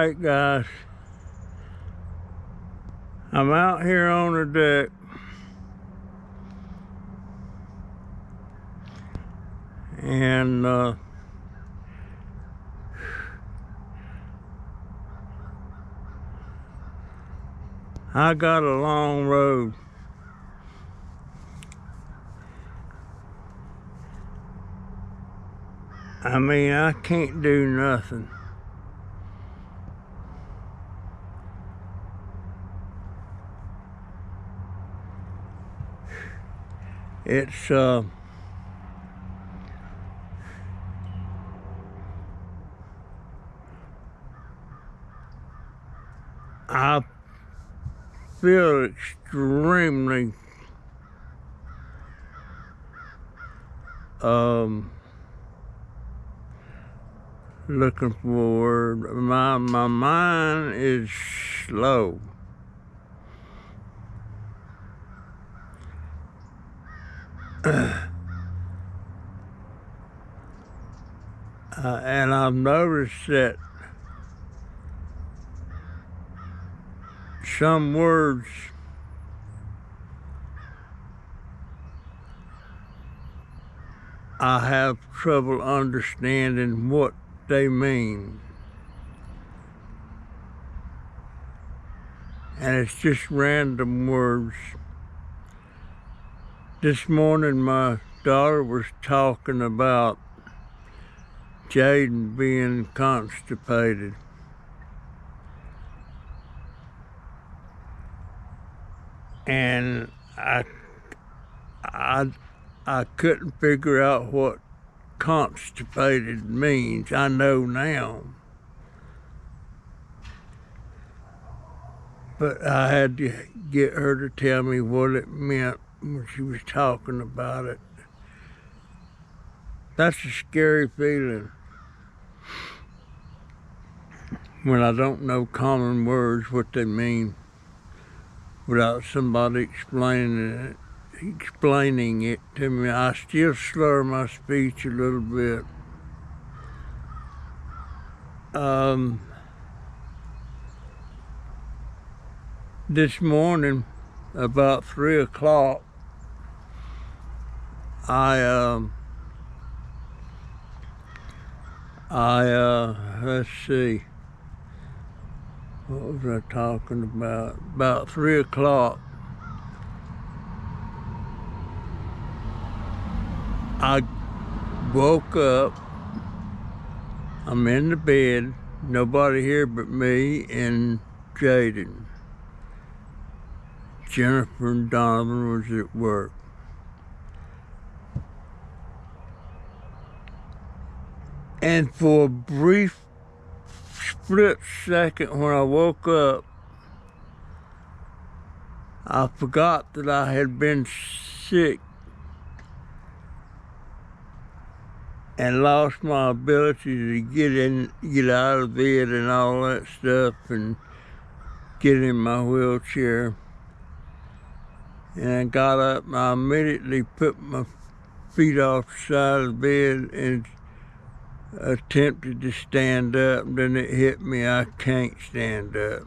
Alright guys, I'm out here on the deck and I got a long road. I mean, I can't do nothing. It's I feel extremely looking for a word. My mind is slow. And I've noticed that some words I have trouble understanding what they mean. And it's just random words. This morning my daughter was talking about Jaden being constipated. And I couldn't figure out what constipated means. I know now. But I had to get her to tell me what it meant when she was talking about it. That's a scary feeling when I don't know common words, what they mean, without somebody explaining it to me. I still slur my speech a little bit. This morning, about 3 o'clock, let's see, what was I talking about? About 3 o'clock, I woke up. I'm in the bed, nobody here but me and Jaden. Jennifer and Donovan was at work. And for a brief split second when I woke up, I forgot that I had been sick and lost my ability to get out of bed and all that stuff and get in my wheelchair. And I got up and I immediately put my feet off the side of the bed and attempted to stand up, and then it hit me, I can't stand up.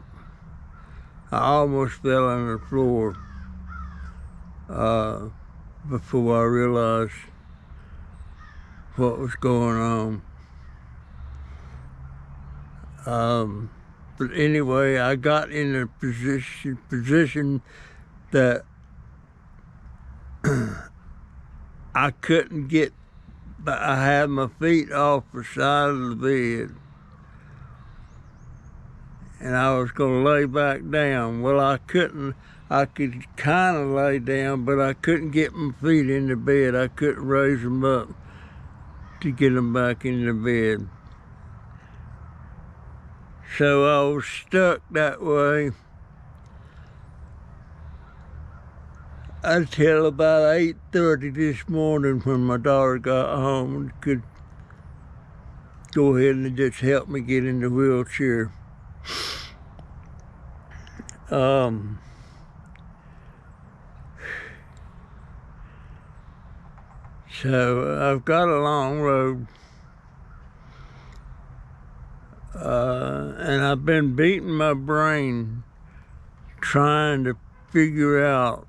I almost fell on the floor before I realized what was going on. But anyway, I got in a position that I couldn't get, but I had my feet off the side of the bed and I was gonna lay back down. Well, I couldn't. I could kind of lay down, but I couldn't get my feet in the bed. I couldn't raise them up to get them back in the bed. So I was stuck that way until about 8:30 this morning, when my daughter got home and could go ahead and just help me get in the wheelchair. So I've got a long road. And I've been beating my brain trying to figure out,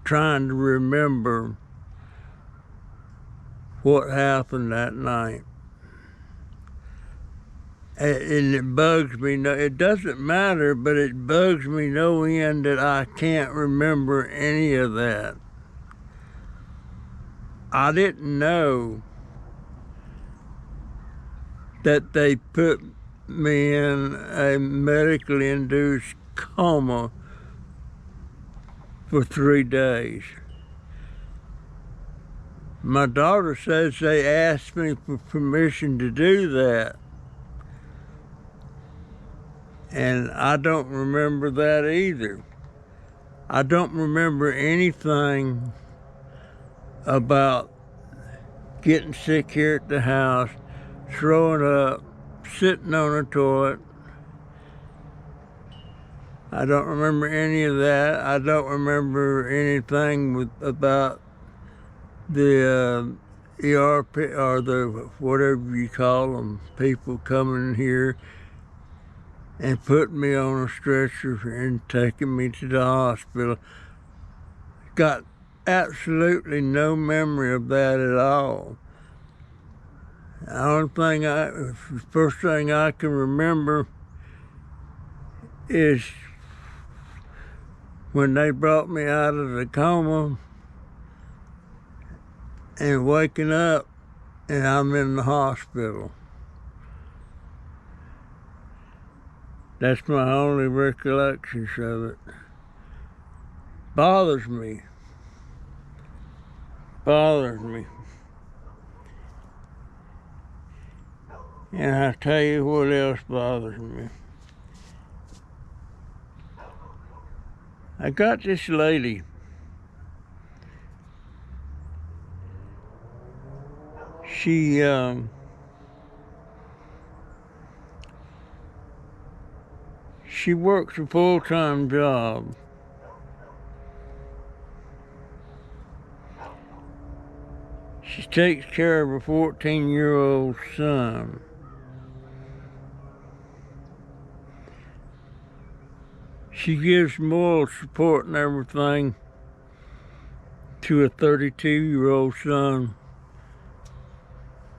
trying to remember what happened that night. And it bugs me. It doesn't matter, but it bugs me no end that I can't remember any of that. I didn't know that they put me in a medically induced coma for 3 days. My daughter says they asked me for permission to do that. And I don't remember that either. I don't remember anything about getting sick here at the house, throwing up, sitting on a toilet. I don't remember any of that. I don't remember anything about the ERP or the whatever you call them, people coming here and putting me on a stretcher and taking me to the hospital. Got absolutely no memory of that at all. The only thing the first thing I can remember is when they brought me out of the coma and waking up and I'm in the hospital. That's my only recollections of it. Bothers me. And I tell you what else bothers me. I got this lady. She works a full-time job. She takes care of a 14-year-old son. She gives moral support and everything to a 32-year-old son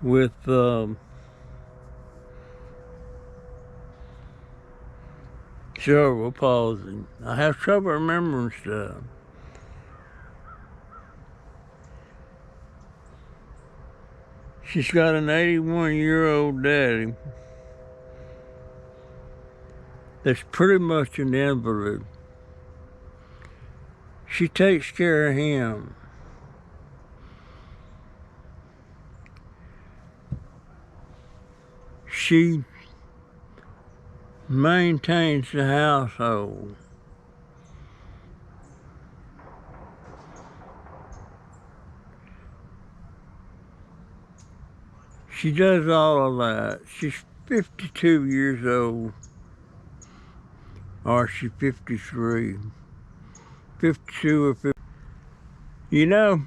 with cerebral palsy. I have trouble remembering stuff. She's got an 81-year-old daddy that's pretty much an invalid. She takes care of him. She maintains the household. She does all of that. She's 52 years old. Or she's 53. 52 or 50. You know,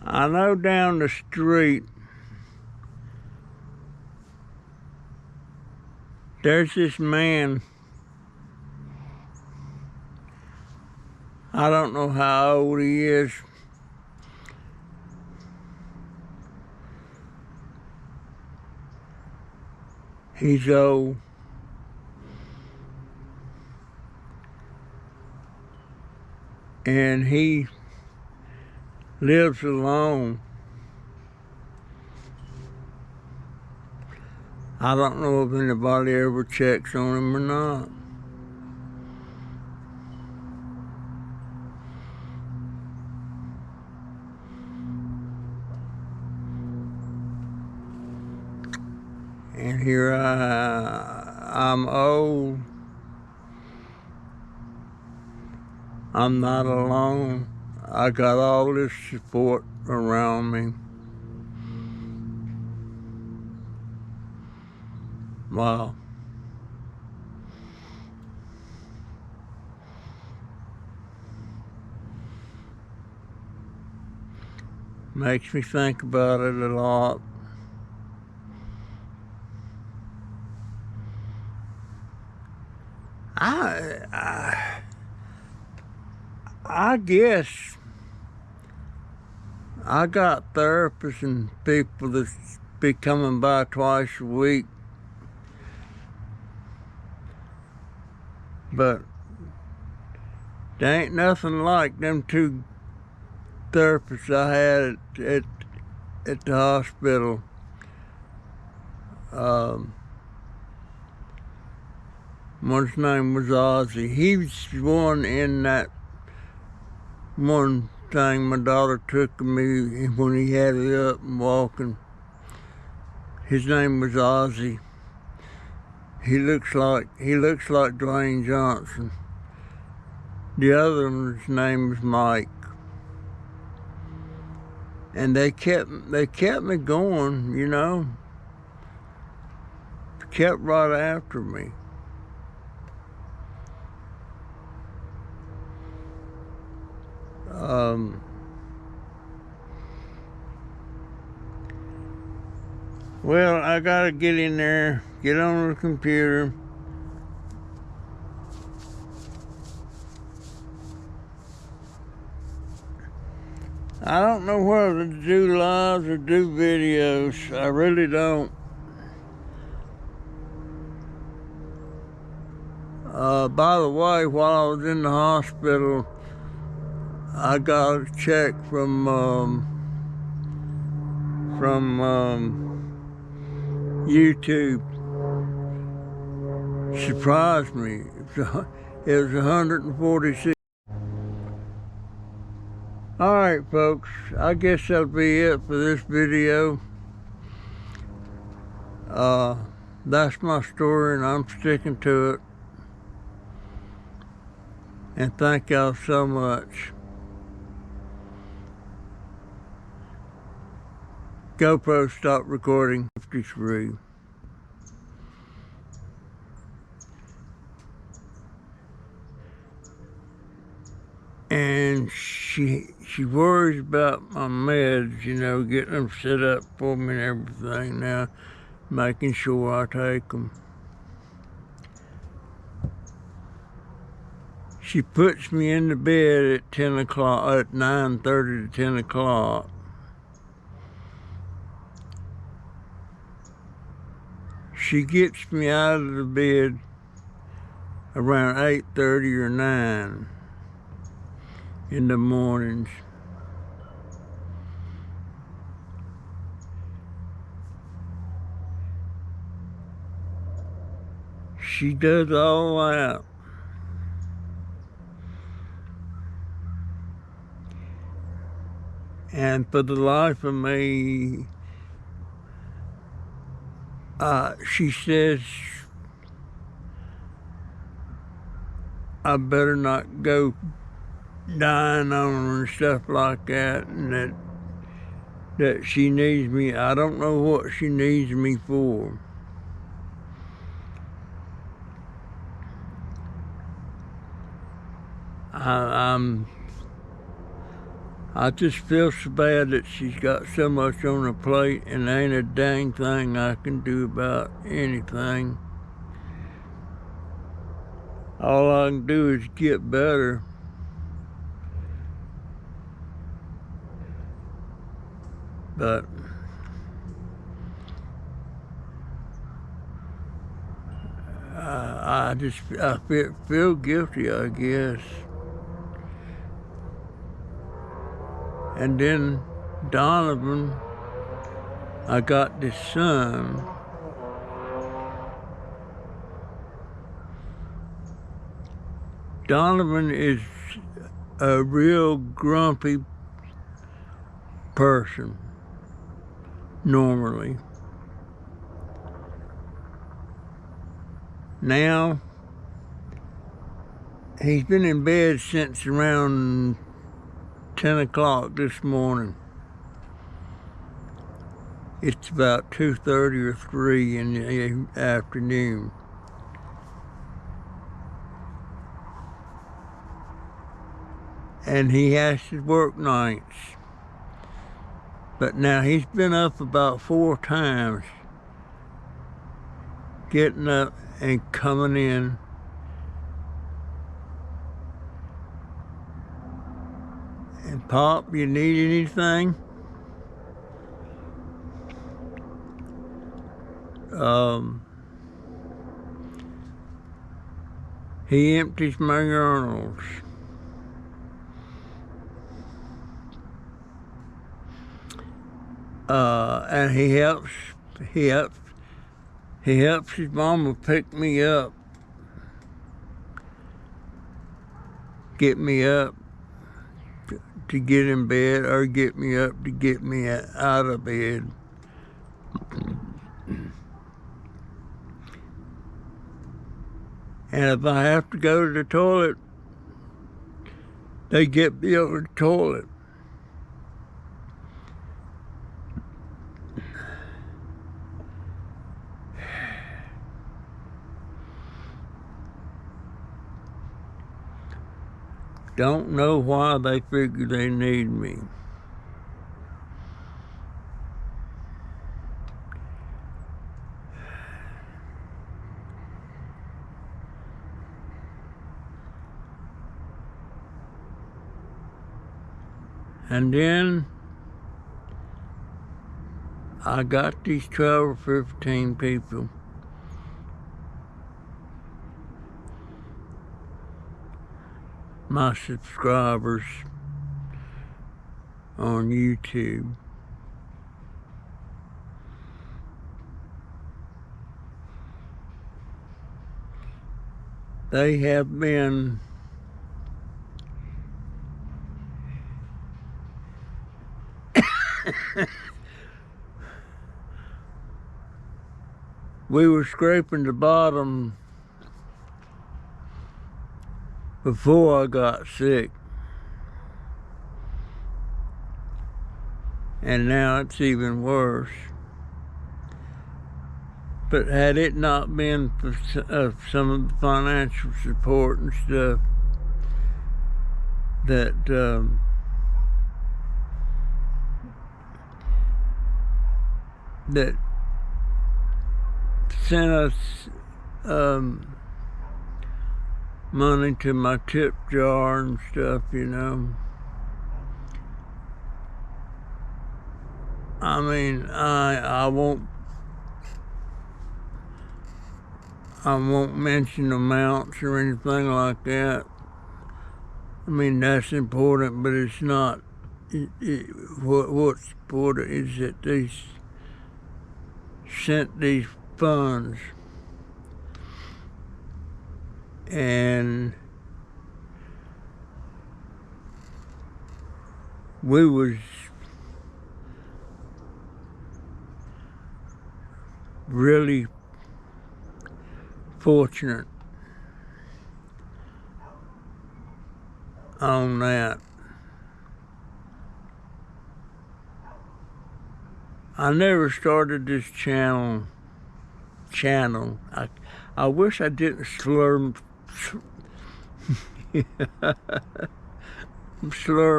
I know down the street there's this man. I don't know how old he is. He's old. And he lives alone. I don't know if anybody ever checks on him or not. And here I'm old. I'm not alone. I got all this support around me. Wow. Makes me think about it a lot. I guess I got therapists and people that be coming by twice a week, but there ain't nothing like them two therapists I had at the hospital. One's name was Ozzy. He was one in that one thing my daughter took of me when he had it up and walking. His name was Ozzy. He looks like Dwayne Johnson. The other one's name was Mike. And they kept me going, you know. Kept right after me. Well, I gotta get in there, get on the computer. I don't know whether to do lives or do videos. I really don't. By the way, while I was in the hospital, I got a check from YouTube. Surprised me. It was 146. All right, folks. I guess that'll be it for this video. That's my story, and I'm sticking to it. And thank y'all so much. GoPro stopped recording. 53. And she worries about my meds, you know, getting them set up for me and everything now, making sure I take them. She puts me in the bed at 10 o'clock, at 9:30 to 10 o'clock. She gets me out of the bed around 8:30 or 9 in the mornings. She does all that. And for the life of me, she says I better not go dying on her and stuff like that, and that she needs me. I don't know what she needs me for. I just feel so bad that she's got so much on her plate, and there ain't a dang thing I can do about anything. All I can do is get better. But I feel guilty, I guess. And then Donovan, I got this son. Donovan is a real grumpy person, normally. Now, he's been in bed since around 10 o'clock this morning. It's about 2:30 or 3 in the afternoon. And he has to work nights. But now he's been up about 4 times, getting up and coming in Pop, you need anything? He empties my urinals. And he helps his mama pick me up, get me up to get in bed, or get me up to get me out of bed. And if I have to go to the toilet, they get me on the toilet. Don't know why they figure they need me. And then I got these 12 or 15 people my subscribers on YouTube. They have been we were scraping the bottom before I got sick. And now it's even worse. But had it not been for some of the financial support and stuff that that sent us money to my tip jar and stuff, you know. I mean, I won't mention amounts or anything like that. I mean, that's important, but it's not. What's important is that they sent these funds, and we was really fortunate on that. I never started this channel. I wish I didn't slur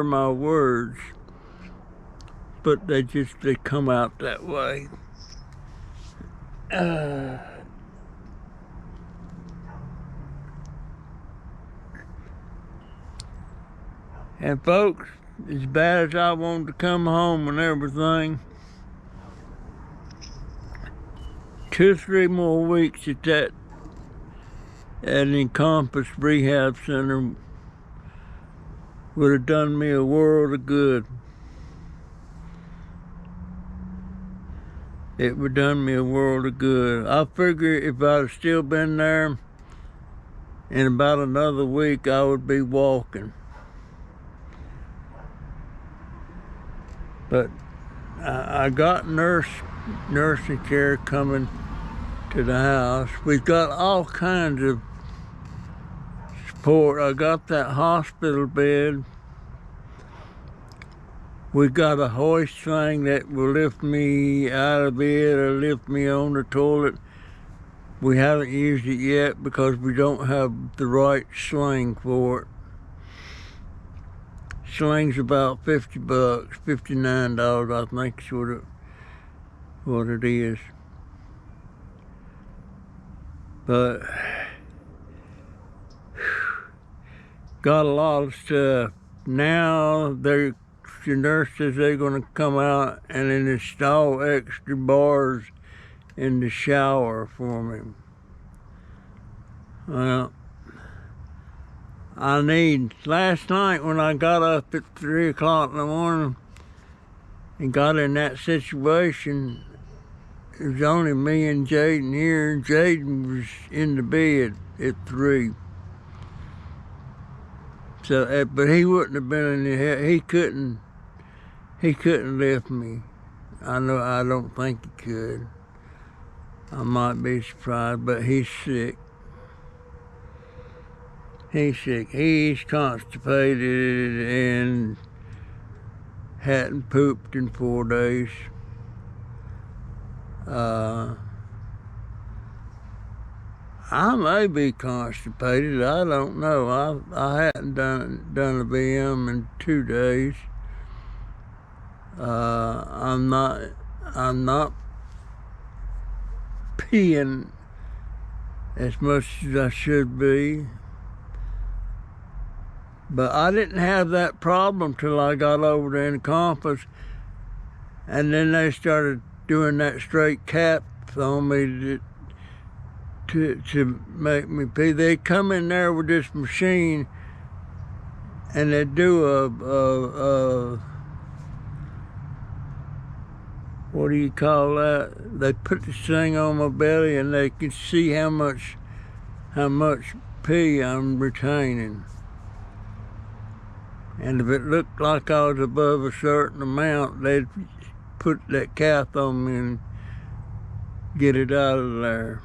my words, but they come out that way. And folks, as bad as I wanted to come home and everything, 2 or 3 more weeks at that Encompass Rehab Center would have done me a world of good. It would have done me a world of good. I figure if I'd have still been there, in about another week, I would be walking. But I got nursing care coming to the house. We've got all kinds of support. I got that hospital bed. We got a hoist thing that will lift me out of bed or lift me on the toilet. We haven't used it yet because we don't have the right sling for it. Sling's about $50, $59, I think is what it is. But got a lot of stuff. Now they're the nurse says they're going to come out and then install extra bars in the shower for me. Well, last night when I got up at 3 o'clock in the morning and got in that situation, it was only me and Jaden here, and Jaden was in the bed at 3. So, but he wouldn't have been in the head. He couldn't lift me. I don't think he could. I might be surprised, but he's sick. He's sick. He's constipated and hadn't pooped in 4 days. I may be constipated. I don't know. I hadn't done a VM in 2 days. I'm not peeing as much as I should be. But I didn't have that problem till I got over to Encompass, and then they started doing that straight cap on me to make me pee. They come in there with this machine and they do a what do you call that? They put this thing on my belly and they can see how much pee I'm retaining. And if it looked like I was above a certain amount, they'd put that cap on me and get it out of there.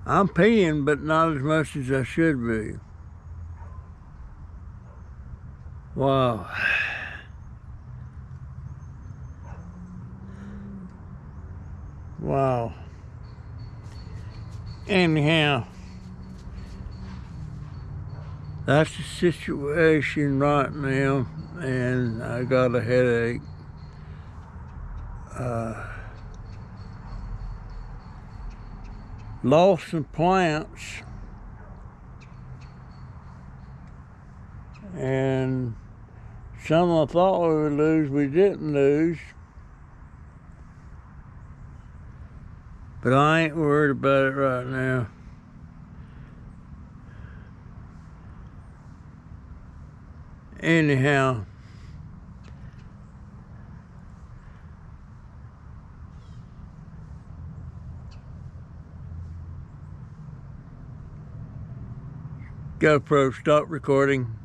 I'm peeing, but not as much as I should be. Wow. Wow. Anyhow, that's the situation right now, and I got a headache. Lost some plants, and some I thought we would lose, we didn't lose. But I ain't worried about it right now. Anyhow, GoPro, stop recording.